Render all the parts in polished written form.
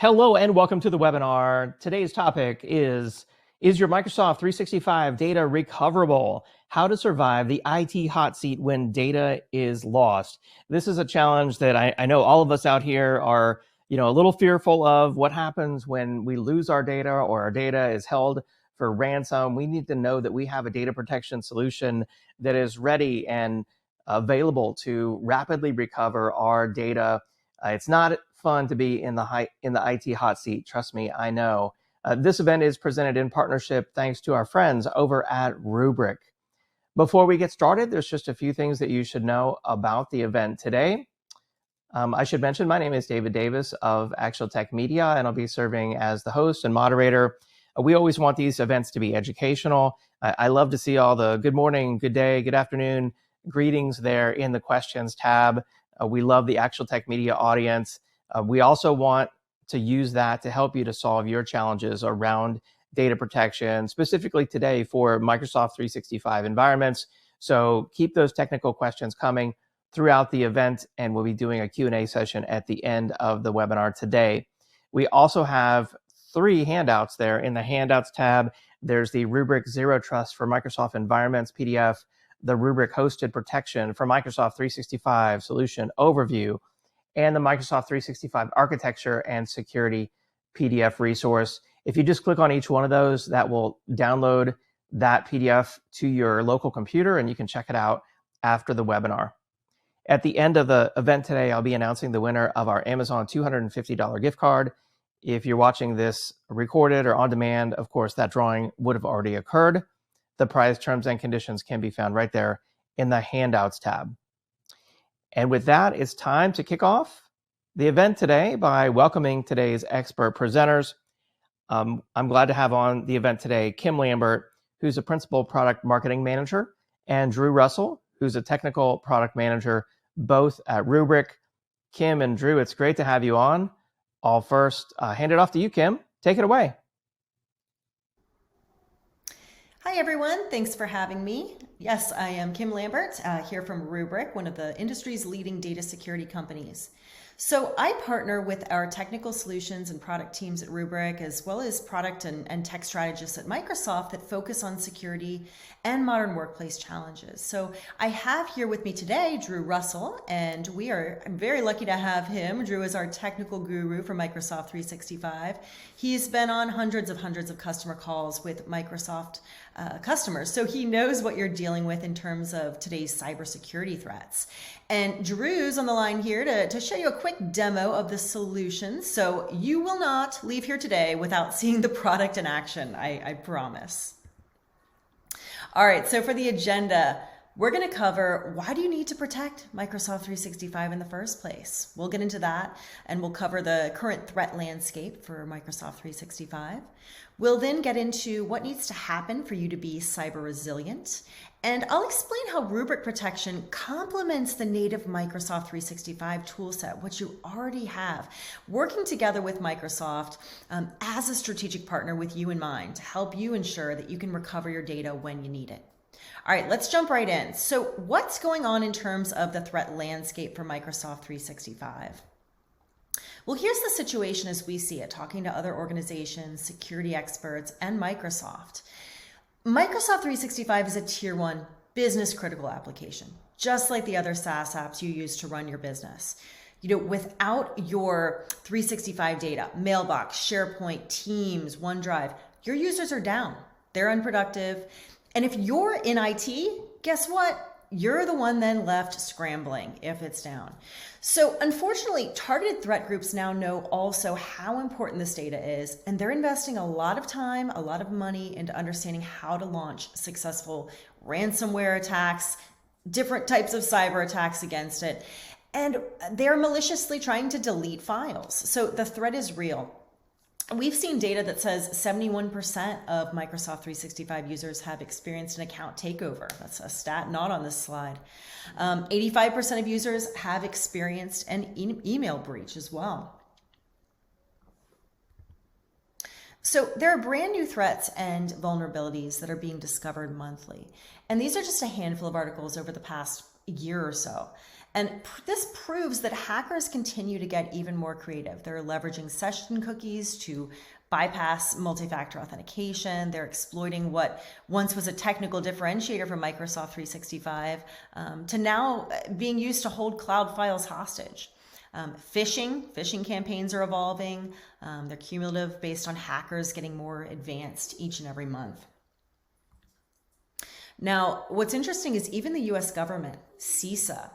Hello and welcome to the webinar. Today's topic is your Microsoft 365 data recoverable? How to survive the IT hot seat when data is lost. This is a challenge that I know all of us out here are a little fearful of. What happens when we lose our data or our data is held for ransom? We need to know that we have a data protection solution that is ready and available to rapidly recover our data. It's not fun to be in the IT hot seat. Trust me, I know. This event is presented in partnership thanks to our friends over at Rubrik. Before we get started, there's just a few things that you should know about the event today. I should mention my name is David Davis of Actual Tech Media, and I'll be serving as the host and moderator. We always want these events to be educational. I love to see all the good morning, good day, good afternoon greetings there in the questions tab. We love the Actual Tech Media audience. We also want to use that to help you to solve your challenges around data protection, specifically today for Microsoft 365 environments. So keep those technical questions coming throughout the event, and we'll be doing a Q&A session at the end of the webinar today. We also have 3 handouts there. In the handouts tab, there's the Rubrik Zero Trust for Microsoft Environments PDF, the Rubrik Hosted Protection for Microsoft 365 Solution Overview, and the Microsoft 365 Architecture and Security PDF resource. If you just click on each one of those, that will download that PDF to your local computer, and you can check it out after the webinar. At the end of the event today, I'll be announcing the winner of our Amazon $250 gift card. If you're watching this recorded or on demand, of course, that drawing would have already occurred. The prize terms and conditions can be found right there in the handouts tab. And with that, it's time to kick off the event today by welcoming today's expert presenters. I'm glad to have on the event today Kim Lambert, who's a Principal Product Marketing Manager, and Drew Russell, who's a Technical Product Manager, both at Rubrik. Kim and Drew, it's great to have you on. I'll first hand it off to you, Kim. Take it away. Hi everyone, thanks for having me. Yes, I am Kim Lambert, here from Rubrik, one of the industry's leading data security companies. So I partner with our technical solutions and product teams at Rubrik, as well as product and tech strategists at Microsoft that focus on security and modern workplace challenges. So I have here with me today Drew Russell, and I'm very lucky to have him. Drew is our technical guru for Microsoft 365. He's been on hundreds of customer calls with Microsoft customers, so he knows what you're dealing with in terms of today's cybersecurity threats. And Drew's on the line here to show you a quick demo of the solution, so you will not leave here today without seeing the product in action, I promise. All right, so for the agenda, we're going to cover why do you need to protect Microsoft 365 in the first place. We'll get into that, and we'll cover the current threat landscape for Microsoft 365. We'll then get into what needs to happen for you to be cyber resilient, and I'll explain how Rubrik Protection complements the native Microsoft 365 toolset, which you already have, working together with Microsoft as a strategic partner with you in mind to help you ensure that you can recover your data when you need it. All right, let's jump right in. So what's going on in terms of the threat landscape for Microsoft 365? Well, here's the situation as we see it, talking to other organizations, security experts, and Microsoft. Microsoft 365 is a tier 1 business critical application, just like the other SaaS apps you use to run your business. Without your 365 data, Mailbox, SharePoint, Teams, OneDrive, your users are down. They're unproductive. And if you're in IT, guess what? You're the one then left scrambling if it's down. So unfortunately, targeted threat groups now know also how important this data is, and they're investing a lot of time, a lot of money into understanding how to launch successful ransomware attacks, different types of cyber attacks against it, and they're maliciously trying to delete files. So the threat is real. We've seen data that says 71% of Microsoft 365 users have experienced an account takeover. That's a stat not on this slide. 85% of users have experienced an email breach as well. So there are brand new threats and vulnerabilities that are being discovered monthly. And these are just a handful of articles over the past year or so. And this proves that hackers continue to get even more creative. They're leveraging session cookies to bypass multi-factor authentication. They're exploiting what once was a technical differentiator for Microsoft 365 to now being used to hold cloud files hostage. Phishing campaigns are evolving. They're cumulative based on hackers getting more advanced each and every month. Now, what's interesting is even the US government, CISA,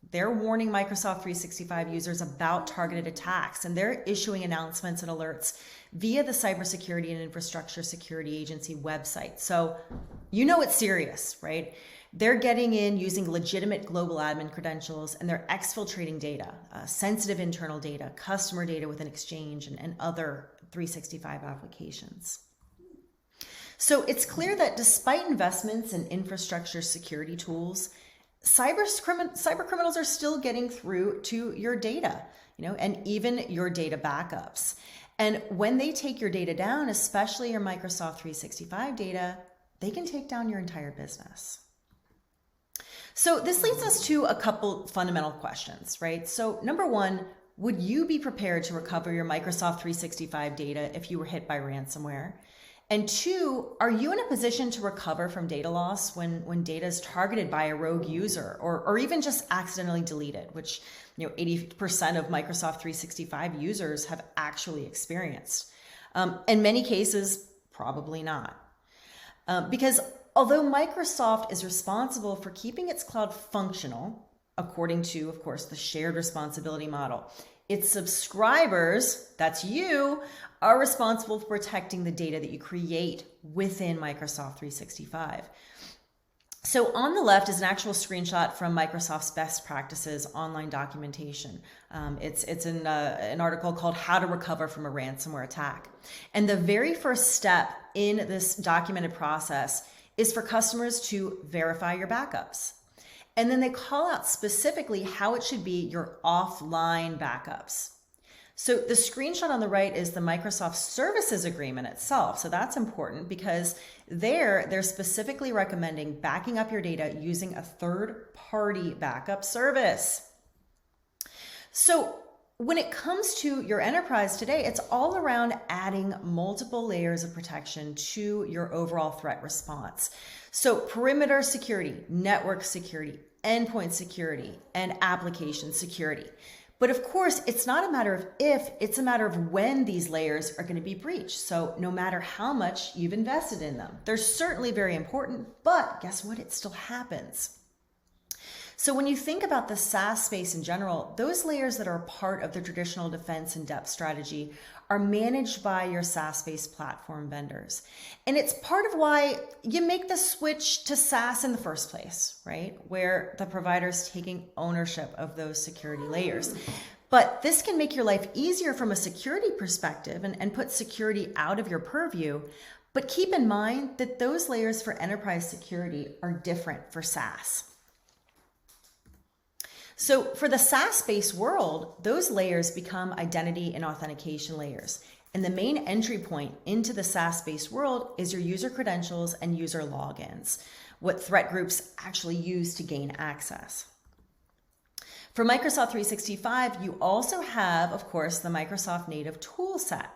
they're warning Microsoft 365 users about targeted attacks, and they're issuing announcements and alerts via the Cybersecurity and Infrastructure Security Agency website. So you know it's serious, right? They're getting in using legitimate global admin credentials, and they're exfiltrating data, sensitive internal data, customer data within Exchange, and other 365 applications. So it's clear that despite investments in infrastructure security tools, cyber criminals are still getting through to your data, and even your data backups. And when they take your data down, especially your Microsoft 365 data, they can take down your entire business. So this leads us to a couple fundamental questions, right? So number one, would you be prepared to recover your Microsoft 365 data if you were hit by ransomware? And two, are you in a position to recover from data loss when data is targeted by a rogue user or even just accidentally deleted, which 80% of Microsoft 365 users have actually experienced? In many cases, probably not. Because although Microsoft is responsible for keeping its cloud functional, according to, of course, the shared responsibility model, its subscribers, that's you, are responsible for protecting the data that you create within Microsoft 365. So on the left is an actual screenshot from Microsoft's best practices online documentation. It's in an article called How to Recover from a Ransomware Attack. And the very first step in this documented process is for customers to verify your backups. And then they call out specifically how it should be your offline backups. So the screenshot on the right is the Microsoft Services Agreement itself. So that's important because they're specifically recommending backing up your data using a third-party backup service. So when it comes to your enterprise today, it's all around adding multiple layers of protection to your overall threat response. So perimeter security, network security, endpoint security, and application security. But of course, it's not a matter of if, it's a matter of when these layers are going to be breached. So no matter how much you've invested in them, they're certainly very important, but guess what? It still happens. So when you think about the SaaS space in general, those layers that are part of the traditional defense and depth strategy are managed by your SaaS-based platform vendors. And it's part of why you make the switch to SaaS in the first place, right? Where the provider's taking ownership of those security layers. But this can make your life easier from a security perspective and put security out of your purview. But keep in mind that those layers for enterprise security are different for SaaS. So for the SaaS-based world, those layers become identity and authentication layers. And the main entry point into the SaaS-based world is your user credentials and user logins, what threat groups actually use to gain access. For Microsoft 365, you also have, of course, the Microsoft native tool set.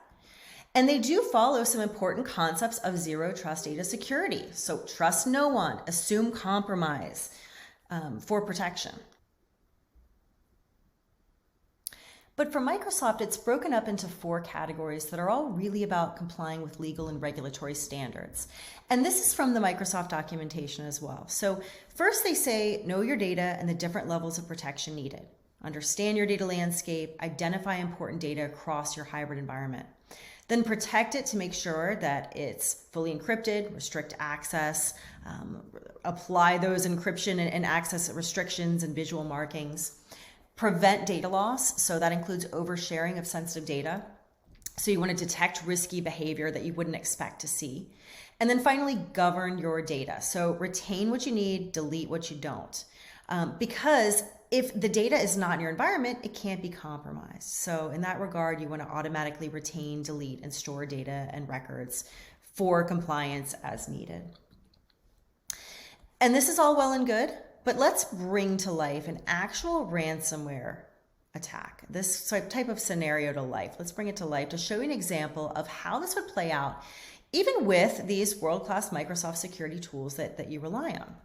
And they do follow some important concepts of zero trust data security. So trust no one, assume compromise for protection. But for Microsoft, it's broken up into 4 categories that are all really about complying with legal and regulatory standards. And this is from the Microsoft documentation as well. So first they say, know your data and the different levels of protection needed. Understand your data landscape, identify important data across your hybrid environment. Then protect it to make sure that it's fully encrypted, restrict access, apply those encryption and access restrictions and visual markings. Prevent data loss, so that includes oversharing of sensitive data. So you want to detect risky behavior that you wouldn't expect to see. And then finally, govern your data. So retain what you need, delete what you don't. Because if the data is not in your environment, it can't be compromised. So in that regard, you want to automatically retain, delete, and store data and records for compliance as needed. And this is all well and good, But let's bring to life an actual ransomware attack, this type of scenario to life. Let's bring it to life to show you an example of how this would play out, even with these world-class Microsoft security tools that you rely on.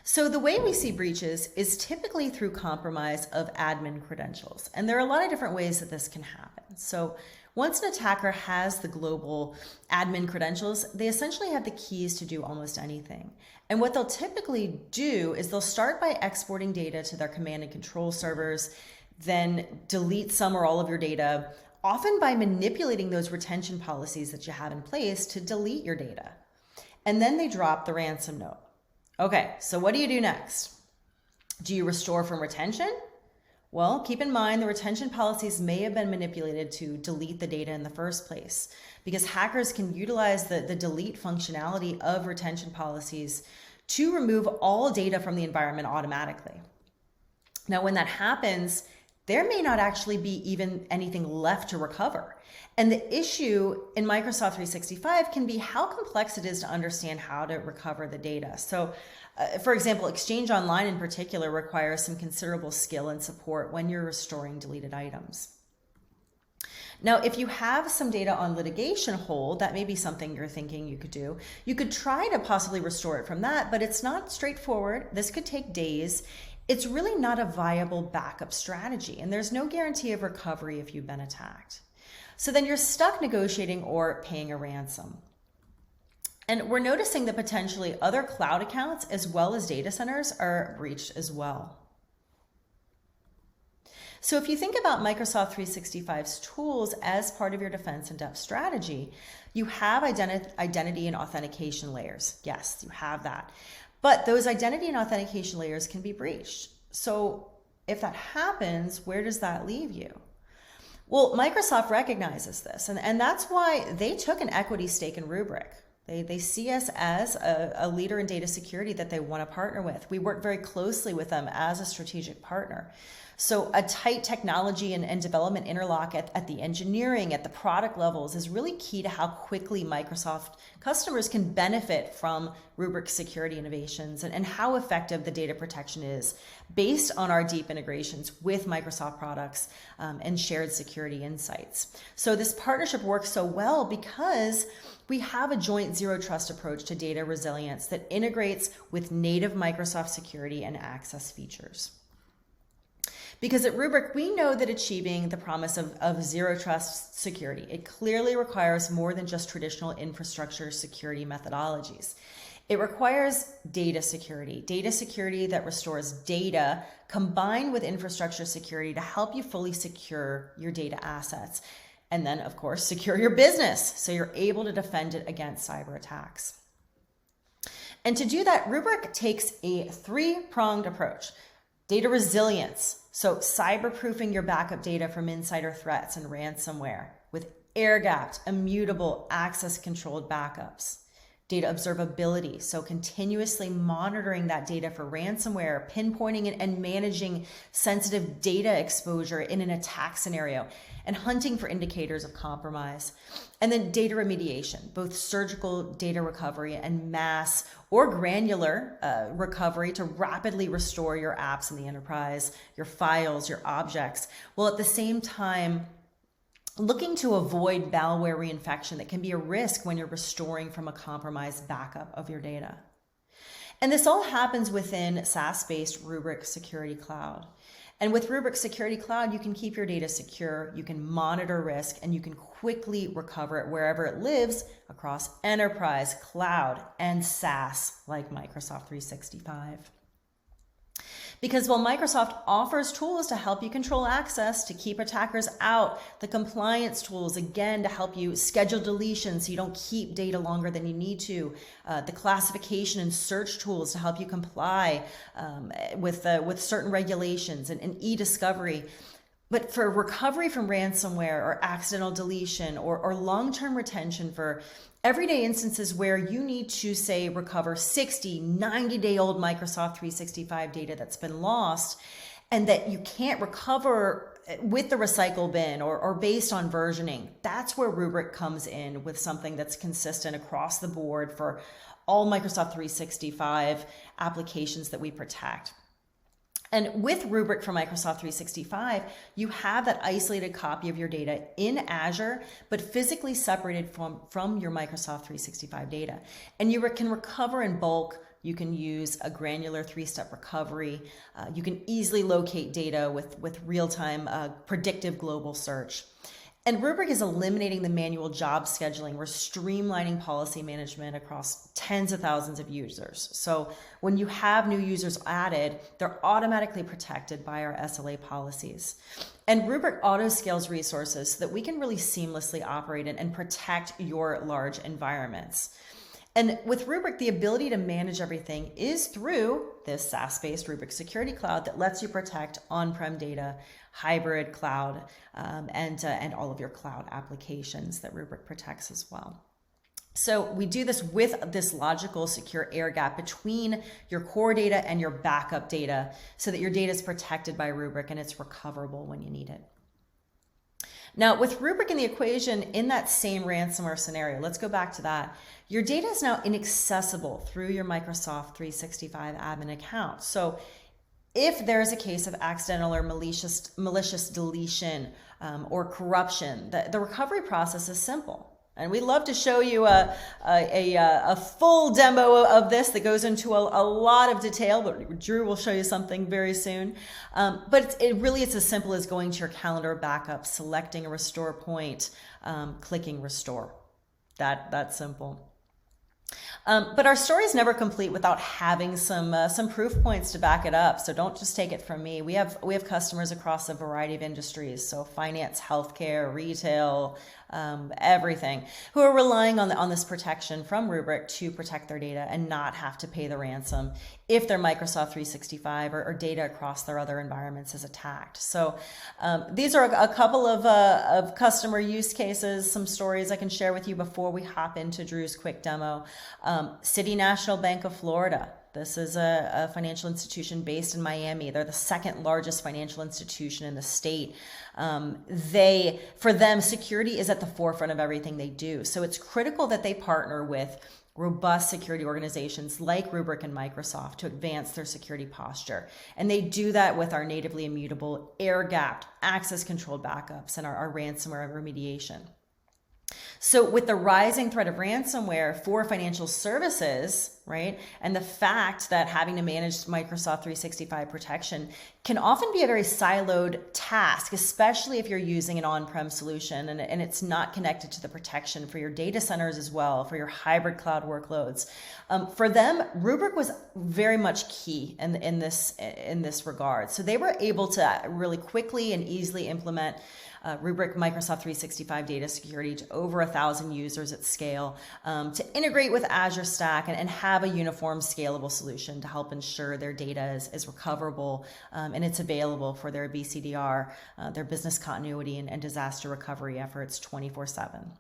So the way we see breaches is typically through compromise of admin credentials. And there are a lot of different ways that this can happen. So once an attacker has the global admin credentials, they essentially have the keys to do almost anything. And what they'll typically do is they'll start by exporting data to their command and control servers, then delete some or all of your data, often by manipulating those retention policies that you have in place to delete your data. And then they drop the ransom note. Okay, so what do you do next? Do you restore from retention? Well, keep in mind the retention policies may have been manipulated to delete the data in the first place, because hackers can utilize the delete functionality of retention policies to remove all data from the environment automatically. Now, when that happens, there may not actually be even anything left to recover. And the issue in Microsoft 365 can be how complex it is to understand how to recover the data. So, for example, Exchange Online in particular requires some considerable skill and support when you're restoring deleted items. Now, if you have some data on litigation hold, that may be something you're thinking you could do. You could try to possibly restore it from that, but it's not straightforward. This could take days. It's really not a viable backup strategy, and there's no guarantee of recovery if you've been attacked. So then you're stuck negotiating or paying a ransom. And we're noticing that potentially other cloud accounts as well as data centers are breached as well. So if you think about Microsoft 365's tools as part of your defense in depth strategy, you have identity and authentication layers. Yes, you have that. But those identity and authentication layers can be breached. So if that happens, where does that leave you? Well, Microsoft recognizes this, and that's why they took an equity stake in Rubrik. They see us as a leader in data security that they want to partner with. We work very closely with them as a strategic partner. So a tight technology and development interlock at the engineering, at the product levels is really key to how quickly Microsoft customers can benefit from Rubrik's security innovations and how effective the data protection is based on our deep integrations with Microsoft products and shared security insights. So this partnership works so well because we have a joint zero trust approach to data resilience that integrates with native Microsoft security and access features. Because at Rubrik, we know that achieving the promise of zero trust security, it clearly requires more than just traditional infrastructure security methodologies. It requires data security that restores data combined with infrastructure security to help you fully secure your data assets. And then, of course, secure your business so you're able to defend it against cyber attacks. And to do that, Rubrik takes a three-pronged approach. Data resilience, so cyber-proofing your backup data from insider threats and ransomware with air-gapped, immutable, access-controlled backups. Data observability, so continuously monitoring that data for ransomware, pinpointing and managing sensitive data exposure in an attack scenario, and hunting for indicators of compromise. And then data remediation, both surgical data recovery and mass or granular recovery to rapidly restore your apps in the enterprise, your files, your objects, while at the same time looking to avoid malware reinfection that can be a risk when you're restoring from a compromised backup of your data. And this all happens within SaaS-based Rubrik Security Cloud. And with Rubrik Security Cloud, you can keep your data secure, you can monitor risk, and you can quickly recover it wherever it lives across enterprise, cloud, and SaaS like Microsoft 365. Because while Microsoft offers tools to help you control access, to keep attackers out, the compliance tools, again, to help you schedule deletion so you don't keep data longer than you need to, the classification and search tools to help you comply with certain regulations and e-discovery. But for recovery from ransomware or accidental deletion or long-term retention for everyday instances where you need to, say, recover 60, 90-day-old Microsoft 365 data that's been lost and that you can't recover with the recycle bin or based on versioning, that's where Rubrik comes in with something that's consistent across the board for all Microsoft 365 applications that we protect. And with Rubrik for Microsoft 365, you have that isolated copy of your data in Azure, but physically separated from your Microsoft 365 data. And you can recover in bulk. You can use a granular 3-step recovery. You can easily locate data with real-time predictive global search. And Rubrik is eliminating the manual job scheduling. We're streamlining policy management across tens of thousands of users. So when you have new users added, they're automatically protected by our SLA policies. And Rubrik auto-scales resources so that we can really seamlessly operate and protect your large environments. And with Rubrik, the ability to manage everything is through this SaaS-based Rubrik Security Cloud that lets you protect on-prem data, hybrid cloud, and all of your cloud applications that Rubrik protects as well. So we do this with this logical, secure air gap between your core data and your backup data so that your data is protected by Rubrik and it's recoverable when you need it. Now, with Rubrik in the equation, in that same ransomware scenario, let's go back to that. Your data is now inaccessible through your Microsoft 365 admin account. So if there is a case of accidental or malicious deletion or corruption, the recovery process is simple. And we'd love to show you a full demo of this that goes into a lot of detail, but Drew will show you something very soon. But it's as simple as going to your calendar backup, selecting a restore point, clicking restore. That's simple. But our story is never complete without having some proof points to back it up. So don't just take it from me. We have customers across a variety of industries, so finance, healthcare, retail, everything, who are relying on this protection from Rubrik to protect their data and not have to pay the ransom if their Microsoft 365 or data across their other environments is attacked. So these are a couple of customer use cases, some stories I can share with you before we hop into Drew's quick demo. City National Bank of Florida. This is a financial institution based in Miami. They're the second largest financial institution in the state. For them, security is at the forefront of everything they do. So it's critical that they partner with robust security organizations like Rubrik and Microsoft to advance their security posture. And they do that with our natively immutable, air-gapped, access-controlled backups and our ransomware remediation. So with the rising threat of ransomware for financial services, right, and the fact that having to manage Microsoft 365 protection can often be a very siloed task, especially if you're using an on-prem solution and it's not connected to the protection for your data centers as well, for your hybrid cloud workloads. For them, Rubrik was very much key in this regard. So they were able to really quickly and easily implement Rubrik Microsoft 365 data security to over 1,000 users at scale, to integrate with Azure Stack and have a uniform scalable solution to help ensure their data is recoverable and it's available for their BCDR, their business continuity and disaster recovery efforts 24/7.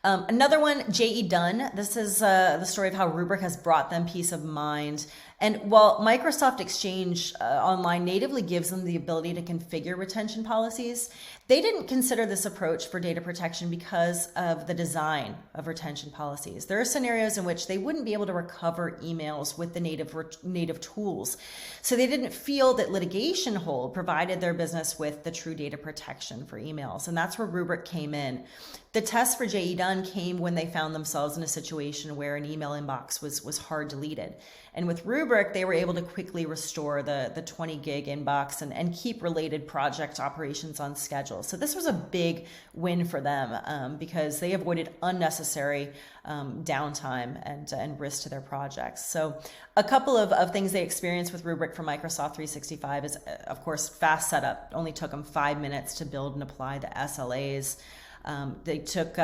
Another one, J.E. Dunn. This is the story of how Rubrik has brought them peace of mind. And while Microsoft Exchange Online natively gives them the ability to configure retention policies, they didn't consider this approach for data protection because of the design of retention policies. There are scenarios in which they wouldn't be able to recover emails with the native tools. So they didn't feel that litigation hold provided their business with the true data protection for emails. And that's where Rubrik came in. The test for J.E. Dunn came when they found themselves in a situation where an email inbox was hard deleted. And with Rubrik, they were able to quickly restore the 20 gig inbox and keep related project operations on schedule. So this was a big win for them because they avoided unnecessary downtime and risk to their projects. So a couple of things they experienced with Rubrik for Microsoft 365 is, of course, fast setup. Only took them 5 minutes to build and apply the SLAs. They took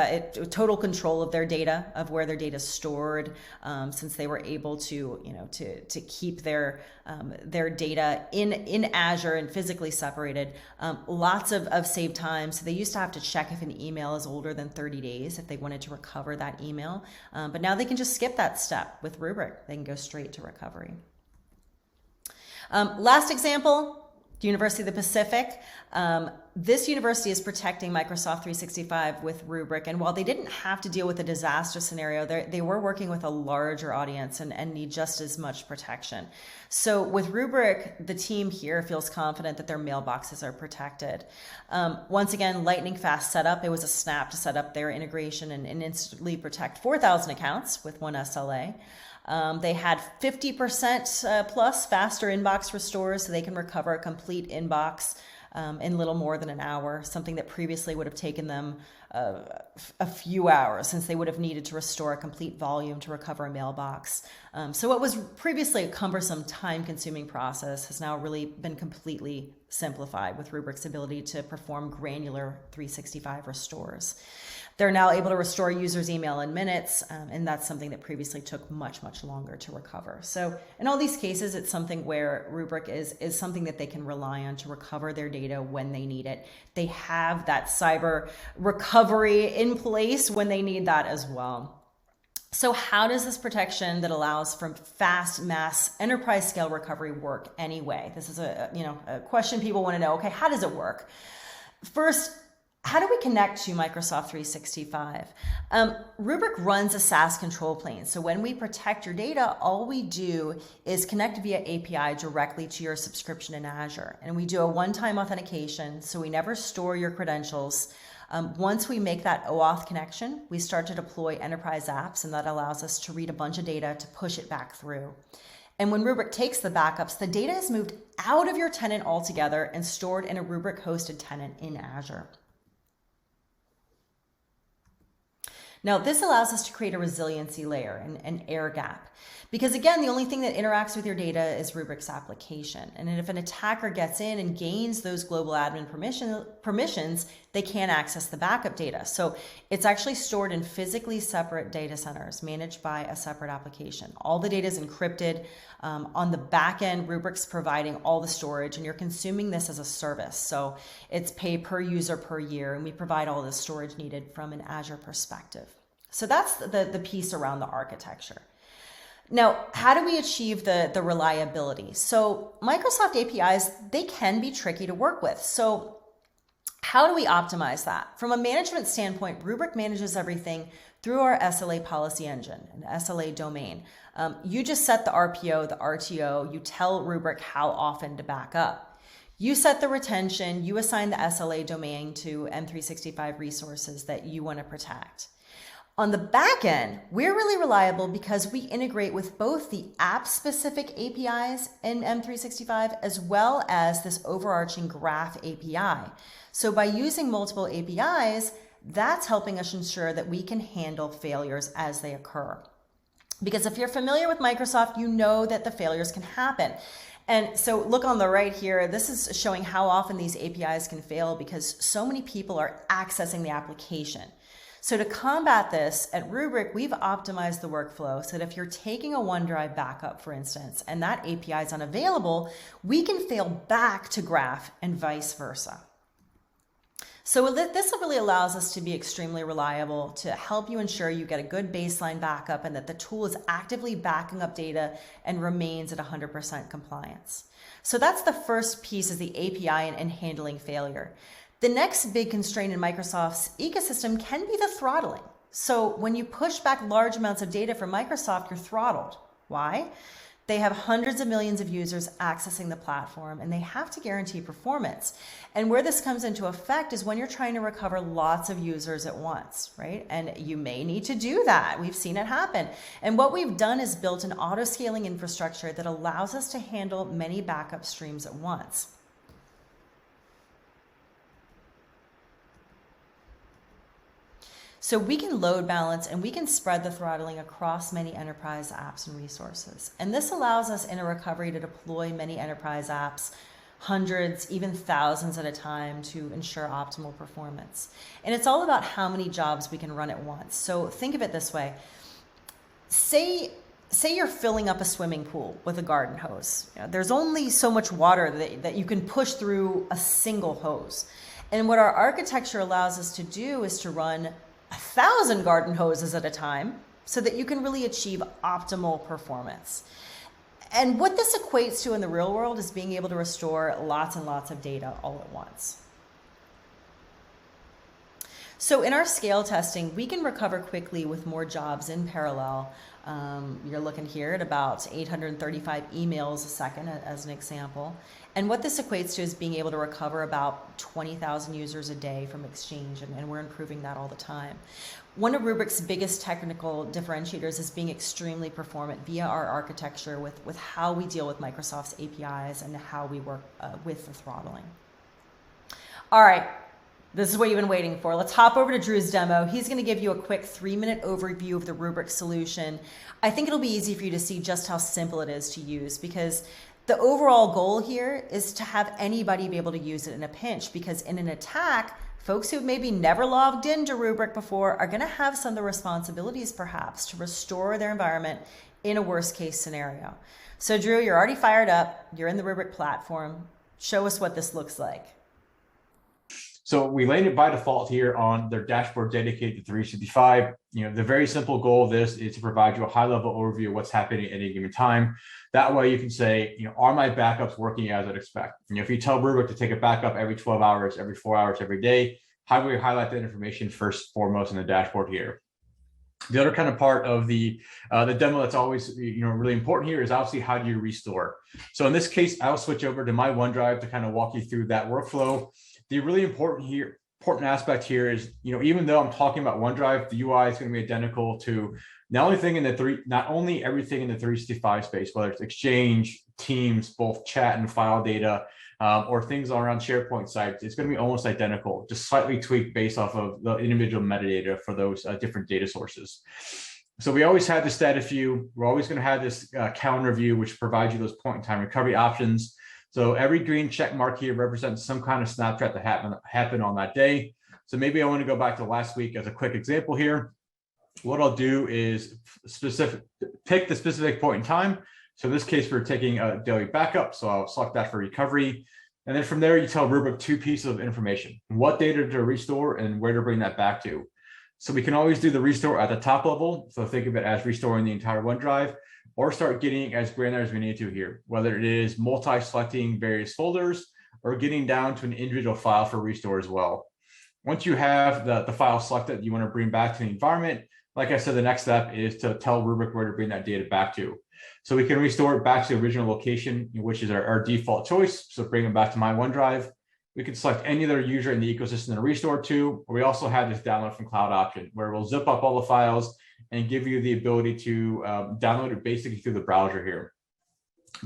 total control of their data, of where their data is stored, since they were able to keep their data in Azure and physically separated. Lots of save time. So they used to have to check if an email is older than 30 days if they wanted to recover that email. But now they can just skip that step with Rubrik. They can go straight to recovery. Last example, the University of the Pacific. This university is protecting Microsoft 365 with Rubrik. And while they didn't have to deal with a disaster scenario, they were working with a larger audience and need just as much protection. So with Rubrik, the team here feels confident that their mailboxes are protected. Once again, lightning fast setup. It was a snap to set up their integration and instantly protect 4,000 accounts with one SLA. They had 50% plus faster inbox restores, so they can recover a complete inbox in little more than an hour, something that previously would have taken them a few hours, since they would have needed to restore a complete volume to recover a mailbox. So what was previously a cumbersome, time-consuming process has now really been completely simplified with Rubrik's ability to perform granular 365 restores. They're now able to restore users' email in minutes, and that's something that previously took much, much longer to recover. So in all these cases, it's something where Rubrik is something that they can rely on to recover their data when they need it. They have that cyber recovery in place when they need that as well. So how does this protection that allows for fast mass enterprise scale recovery work anyway? This is a question people want to know. Okay, how does it work? First, how do we connect to Microsoft 365? Rubrik runs a SaaS control plane. So when we protect your data, all we do is connect via API directly to your subscription in Azure. And we do a one-time authentication, so we never store your credentials. Once we make that OAuth connection, we start to deploy enterprise apps, and that allows us to read a bunch of data to push it back through. And when Rubrik takes the backups, the data is moved out of your tenant altogether and stored in a Rubrik hosted tenant in Azure. Now, this allows us to create a resiliency layer, an air gap. Because again, the only thing that interacts with your data is Rubrik's application. And if an attacker gets in and gains those global admin permissions, they can't access the backup data. So it's actually stored in physically separate data centers managed by a separate application. All the data is encrypted. On the back end, Rubrik's providing all the storage, and you're consuming this as a service. So it's pay per user per year, and we provide all the storage needed from an Azure perspective. So that's the piece around the architecture. Now, how do we achieve the reliability? So Microsoft APIs, they can be tricky to work with. So how do we optimize that? From a management standpoint, Rubrik manages everything through our SLA policy engine, an SLA domain. You just set the RPO, the RTO, you tell Rubrik how often to back up. You set the retention, you assign the SLA domain to M365 resources that you want to protect. On the back end, we're really reliable because we integrate with both the app-specific APIs in M365 as well as this overarching graph API. So by using multiple APIs, that's helping us ensure that we can handle failures as they occur. Because if you're familiar with Microsoft, you know that the failures can happen. And so look on the right here, this is showing how often these APIs can fail because so many people are accessing the application. So to combat this, at Rubrik, we've optimized the workflow so that if you're taking a OneDrive backup, for instance, and that API is unavailable, we can fail back to Graph and vice versa. So this really allows us to be extremely reliable to help you ensure you get a good baseline backup and that the tool is actively backing up data and remains at 100% compliance. So that's the first piece, is the API and handling failure. The next big constraint in Microsoft's ecosystem can be the throttling. So when you push back large amounts of data from Microsoft, you're throttled. Why? They have hundreds of millions of users accessing the platform, and they have to guarantee performance. And where this comes into effect is when you're trying to recover lots of users at once, right? And you may need to do that. We've seen it happen. And what we've done is built an auto-scaling infrastructure that allows us to handle many backup streams at once. So we can load balance and we can spread the throttling across many enterprise apps and resources. And this allows us in a recovery to deploy many enterprise apps, hundreds, even thousands at a time, to ensure optimal performance. And it's all about how many jobs we can run at once. So think of it this way. Say you're filling up a swimming pool with a garden hose. There's only so much water that you can push through a single hose. And what our architecture allows us to do is to run 1,000 garden hoses at a time so that you can really achieve optimal performance. And what this equates to in the real world is being able to restore lots and lots of data all at once. So in our scale testing, we can recover quickly with more jobs in parallel. You're looking here at about 835 emails a second as an example. And what this equates to is being able to recover about 20,000 users a day from Exchange, and we're improving that all the time. One of Rubrik's biggest technical differentiators is being extremely performant via our architecture with how we deal with Microsoft's APIs and how we work with the throttling. All right, this is what you've been waiting for. Let's hop over to Drew's demo. He's going to give you a quick 3-minute overview of the Rubrik solution. I think it'll be easy for you to see just how simple it is to use, because the overall goal here is to have anybody be able to use it in a pinch, because in an attack, folks who've maybe never logged into Rubrik before are going to have some of the responsibilities perhaps to restore their environment in a worst case scenario. So Drew, you're already fired up. You're in the Rubrik platform. Show us what this looks like. So we landed by default here on their dashboard dedicated to 365. The very simple goal of this is to provide you a high-level overview of what's happening at any given time. That way you can say, are my backups working as I'd expect? If you tell Rubrik to take a backup every 12 hours, every 4 hours, every day, how do we highlight that information first foremost in the dashboard here? The other kind of part of the demo that's always really important here is obviously how do you restore. So in this case, I'll switch over to my OneDrive to kind of walk you through that workflow. The really important aspect here is, even though I'm talking about OneDrive, the UI is going to be identical to not only everything in the 365 space, whether it's Exchange, Teams, both chat and file data, or things around SharePoint sites. It's going to be almost identical, just slightly tweaked based off of the individual metadata for those different data sources. So we always had the status view. We're always going to have this calendar view, which provides you those point-in-time recovery options. So every green check mark here represents some kind of snapshot that happened on that day. So maybe I want to go back to last week as a quick example here. What I'll do is pick the specific point in time. So in this case, we're taking a daily backup. So I'll select that for recovery. And then from there, you tell Rubrik 2 pieces of information: what data to restore and where to bring that back to. So we can always do the restore at the top level. So think of it as restoring the entire OneDrive, or start getting as granular as we need to here, whether it is multi-selecting various folders or getting down to an individual file for restore as well. Once you have the file selected you want to bring back to the environment, like I said, the next step is to tell Rubrik where to bring that data back to. So we can restore it back to the original location, which is our default choice. So bring it back to my OneDrive. We can select any other user in the ecosystem to restore to, or we also have this download from cloud option where we'll zip up all the files and give you the ability to download it basically through the browser here.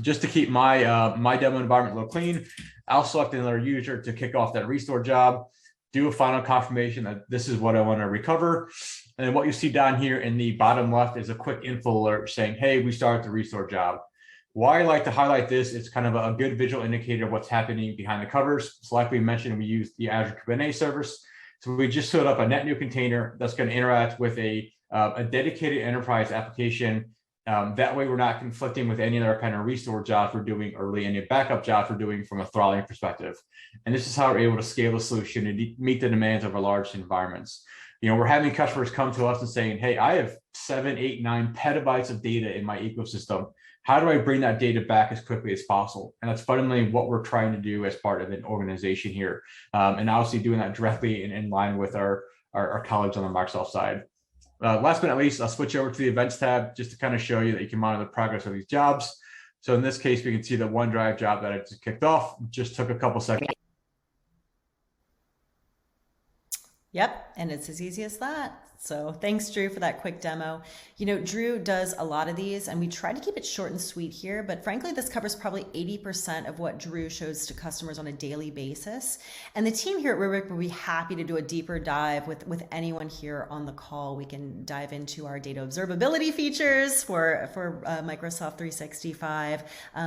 Just to keep my my demo environment a little clean, I'll select another user to kick off that restore job, do a final confirmation that this is what I want to recover. And then what you see down here in the bottom left is a quick info alert saying, hey, we started the restore job. Why I like to highlight this, it's kind of a good visual indicator of what's happening behind the covers. So like we mentioned, we use the Azure Kubernetes service. So we just stood up a net new container that's going to interact with a dedicated enterprise application. That way we're not conflicting with any other kind of restore jobs we're doing or any backup jobs we're doing from a throttling perspective. And this is how we're able to scale the solution to meet the demands of our large environments. We're having customers come to us and saying, hey, I have 7, 8, 9 petabytes of data in my ecosystem. How do I bring that data back as quickly as possible? And that's fundamentally what we're trying to do as part of an organization here. And obviously doing that directly in line with our colleagues on the Microsoft side. Last but not least, I'll switch over to the events tab just to kind of show you that you can monitor the progress of these jobs. So in this case, we can see the OneDrive job that I just kicked off just took a couple seconds. Yep, and it's as easy as that. So thanks, Drew, for that quick demo. Drew does a lot of these, and we try to keep it short and sweet here, but frankly, this covers probably 80% of what Drew shows to customers on a daily basis. And the team here at Rubrik will be happy to do a deeper dive with anyone here on the call. We can dive into our data observability features for Microsoft 365.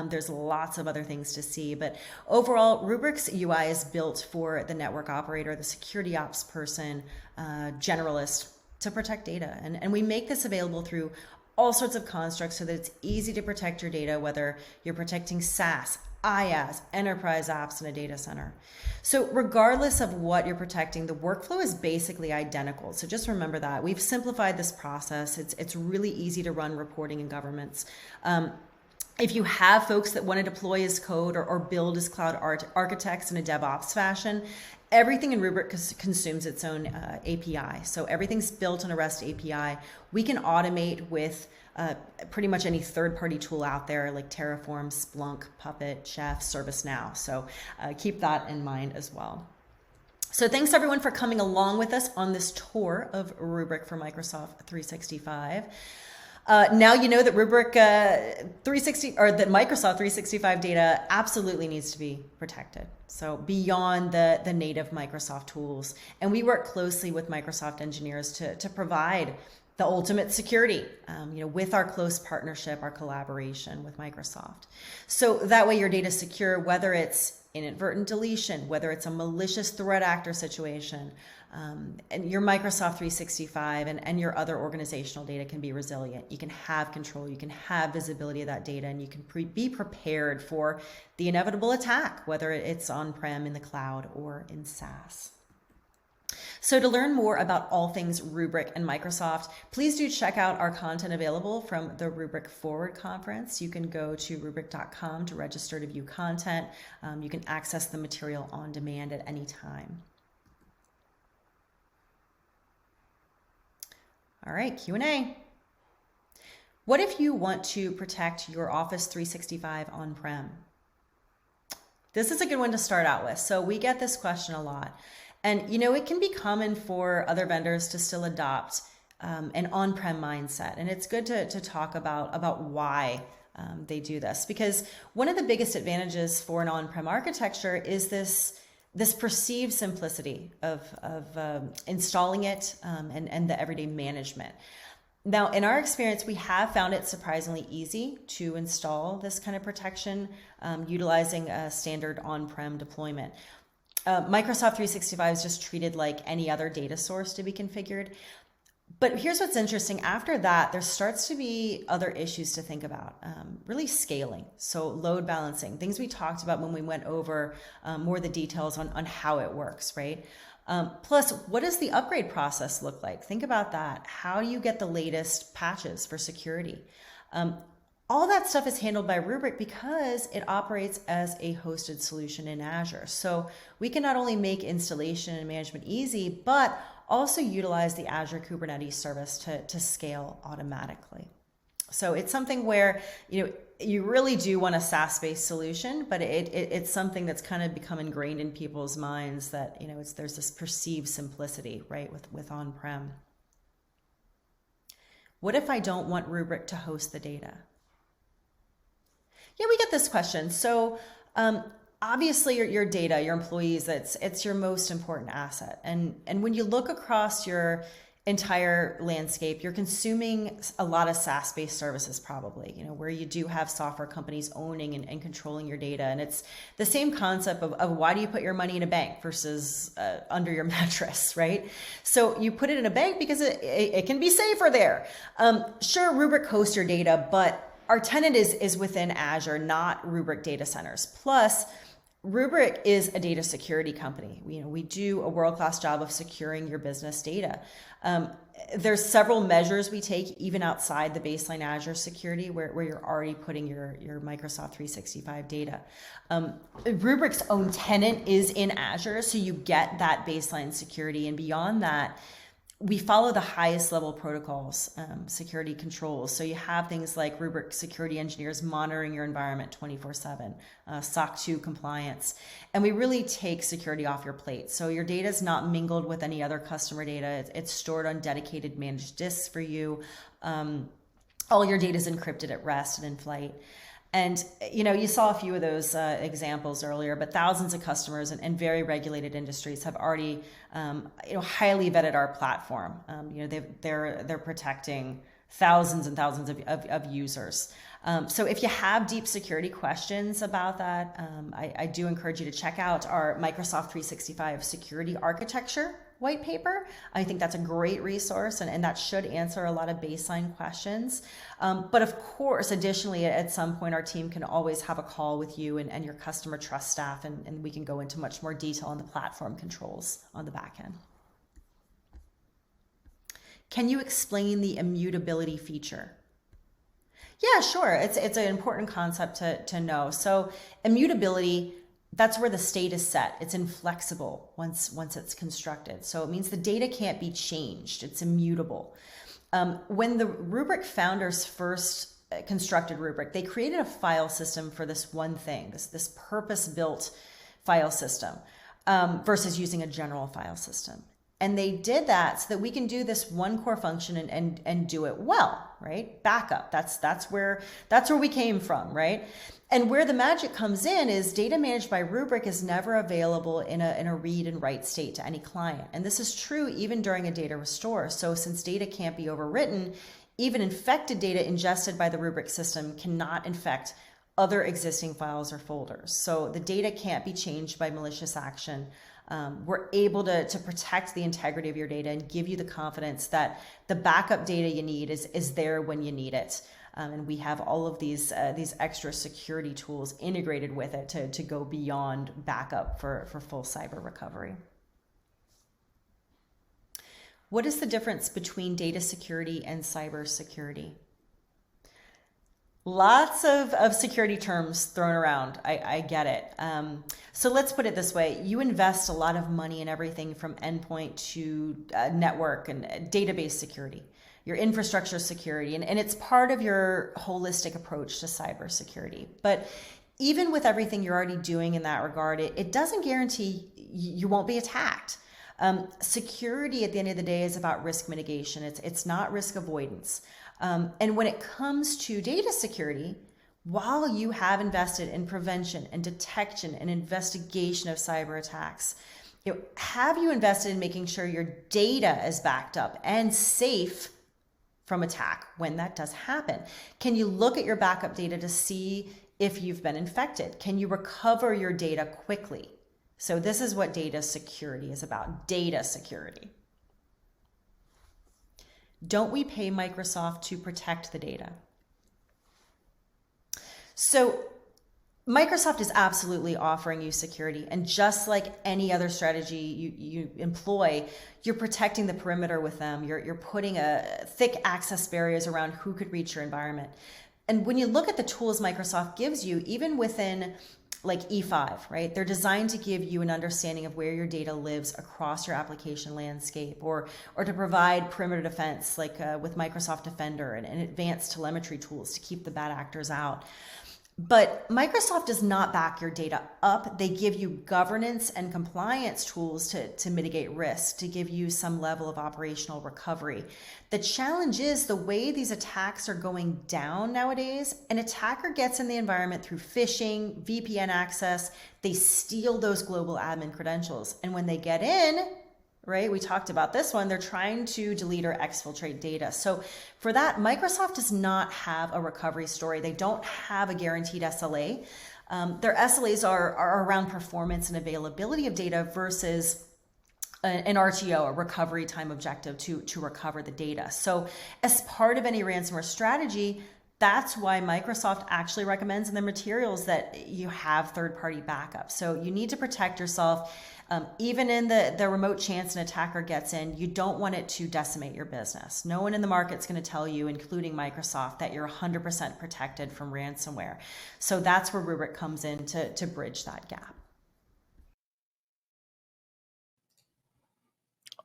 There's lots of other things to see, but overall, Rubrik's UI is built for the network operator, the security ops person, generalist, to protect data. And we make this available through all sorts of constructs so that it's easy to protect your data, whether you're protecting SaaS, IaaS, enterprise apps in a data center. So regardless of what you're protecting, the workflow is basically identical. So just remember that. We've simplified this process. It's really easy to run reporting in governments. If you have folks that want to deploy as code or build as cloud architects in a DevOps fashion, Everything in Rubrik consumes its own API. So everything's built on a REST API. We can automate with pretty much any third-party tool out there like Terraform, Splunk, Puppet, Chef, ServiceNow. So keep that in mind as well. So thanks everyone for coming along with us on this tour of Rubrik for Microsoft 365. Now you know that Rubrik 360 or that Microsoft 365 data absolutely needs to be protected. So beyond the native Microsoft tools, and we work closely with Microsoft engineers to provide the ultimate security, with our close partnership, our collaboration with Microsoft. So that way your data is secure, whether it's inadvertent deletion, whether it's a malicious threat actor situation, and your Microsoft 365 and your other organizational data can be resilient. You can have control, you can have visibility of that data, and you can be prepared for the inevitable attack, whether it's on-prem, in the cloud, or in SaaS. So to learn more about all things Rubrik and Microsoft, please do check out our content available from the Rubrik Forward Conference. You can go to rubrik.com to register to view content. You can access the material on demand at any time. All right, Q&A. What if you want to protect your Office 365 on-prem? This is a good one to start out with. So we get this question a lot. And it can be common for other vendors to still adopt an on-prem mindset. And it's good to talk about why they do this. Because one of the biggest advantages for an on-prem architecture is this perceived simplicity of installing it and the everyday management. Now, in our experience, we have found it surprisingly easy to install this kind of protection utilizing a standard on-prem deployment. Microsoft 365 is just treated like any other data source to be configured. But here's what's interesting. After that, there starts to be other issues to think about, really scaling. So load balancing, things we talked about when we went over more of the details on how it works, right? Plus, what does the upgrade process look like? Think about that. How do you get the latest patches for security? All that stuff is handled by Rubrik because it operates as a hosted solution in Azure. So we can not only make installation and management easy, but also utilize the Azure Kubernetes service to scale automatically. So it's something where you really do want a SaaS-based solution, but it's something that's kind of become ingrained in people's minds that there's this perceived simplicity, right, with on-prem. What if I don't want Rubrik to host the data? Yeah, we get this question. So obviously your data, your employees, it's your most important asset. And when you look across your entire landscape, you're consuming a lot of SaaS-based services probably, where you do have software companies owning and controlling your data. And it's the same concept of why do you put your money in a bank versus under your mattress, right? So you put it in a bank because it can be safer there. Sure, Rubrik hosts your data, but our tenant is within Azure, not Rubrik data centers. Plus, Rubrik is a data security company. We do a world-class job of securing your business data. There's several measures we take even outside the baseline Azure security where you're already putting your Microsoft 365 data. Rubrik's own tenant is in Azure, so you get that baseline security. And beyond that, we follow the highest level protocols, security controls. So you have things like Rubrik security engineers monitoring your environment 24/7, SOC 2 compliance. And we really take security off your plate. So your data is not mingled with any other customer data. It's stored on dedicated managed disks for you. All your data is encrypted at rest and in flight. And you saw a few of those examples earlier, but thousands of customers and very regulated industries have already highly vetted our platform. They're protecting thousands and thousands of users. So if you have deep security questions about that, I do encourage you to check out our Microsoft 365 security architecture white paper. I think that's a great resource and that should answer a lot of baseline questions. But of course, additionally, at some point, our team can always have a call with you and your customer trust staff, and we can go into much more detail on the platform controls on the back end. Can you explain the immutability feature? Yeah, sure. It's an important concept to know. So immutability that's where the state is set. It's inflexible once it's constructed. So it means the data can't be changed. It's immutable. When the Rubrik founders first constructed Rubrik, they created a file system for this one thing, this purpose-built file system, versus using a general file system. And they did that so that we can do this one core function and do it well, right? Backup. That's where we came from, right? And where the magic comes in is data managed by Rubrik is never available in a read and write state to any client. And this is true even during a data restore. So since data can't be overwritten, even infected data ingested by the Rubrik system cannot infect other existing files or folders. So the data can't be changed by malicious action. We're able to protect the integrity of your data and give you the confidence that the backup data you need is there when you need it. And we have all of these extra security tools integrated with it to go beyond backup for full cyber recovery. What is the difference between data security and cyber security? Lots of security terms thrown around. I get it. So let's put it this way. You invest a lot of money in everything from endpoint to network and database security, your infrastructure security, and it's part of your holistic approach to cybersecurity. But even with everything you're already doing in that regard, it doesn't guarantee you won't be attacked. Security at the end of the day is about risk mitigation. It's not risk avoidance. And when it comes to data security, while you have invested in prevention and detection and investigation of cyber attacks, have you invested in making sure your data is backed up and safe from attack when that does happen? Can you look at your backup data to see if you've been infected? Can you recover your data quickly? So this is what data security is about, data security. Don't we pay Microsoft to protect the data? So Microsoft is absolutely offering you security. And just like any other strategy you employ, you're protecting the perimeter with them. You're putting thick access barriers around who could reach your environment. And when you look at the tools Microsoft gives you, even within like E5, right? They're designed to give you an understanding of where your data lives across your application landscape, or to provide perimeter defense, like with Microsoft Defender and advanced telemetry tools to keep the bad actors out. But Microsoft does not back your data up. They give you governance and compliance tools to mitigate risk, to give you some level of operational recovery. The challenge is the way these attacks are going down nowadays. An attacker gets in the environment through phishing, VPN access. They steal those global admin credentials. And when they get in, right, we talked about this one, they're trying to delete or exfiltrate data. So for that, Microsoft does not have a recovery story. They don't have a guaranteed SLA. Their SLAs are around performance and availability of data versus an RTO, a recovery time objective to recover the data. So as part of any ransomware strategy, that's why Microsoft actually recommends in their materials that you have third-party backup. So you need to protect yourself. Even in the remote chance an attacker gets in, you don't want it to decimate your business. No one in the market's going to tell you, including Microsoft, that you're 100% protected from ransomware. So that's where Rubrik comes in to bridge that gap.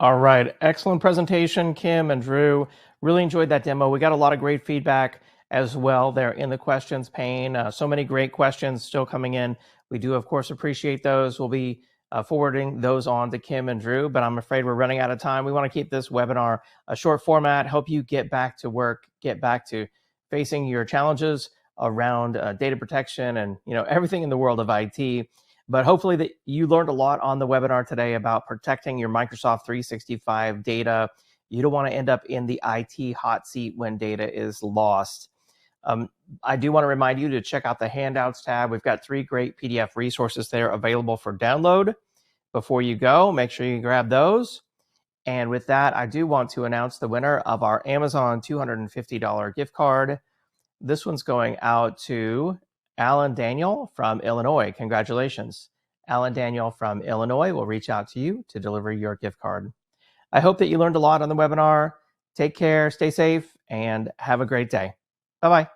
All right. Excellent presentation, Kim and Drew. Really enjoyed that demo. We got a lot of great feedback as well there in the questions pane. So many great questions still coming in. We do, of course, appreciate those. We'll be forwarding those on to Kim and Drew, but I'm afraid we're running out of time. We want to keep this webinar a short format, help you get back to work, get back to facing your challenges around data protection and everything in the world of IT. But hopefully that you learned a lot on the webinar today about protecting your Microsoft 365 data. You don't want to end up in the IT hot seat when data is lost. I do want to remind you to check out the handouts tab. We've got 3 great PDF resources there available for download. Before you go, make sure you grab those. And with that, I do want to announce the winner of our Amazon $250 gift card. This one's going out to Alan Daniel from Illinois. Congratulations. Alan Daniel from Illinois will reach out to you to deliver your gift card. I hope that you learned a lot on the webinar. Take care, stay safe, and have a great day. Bye-bye.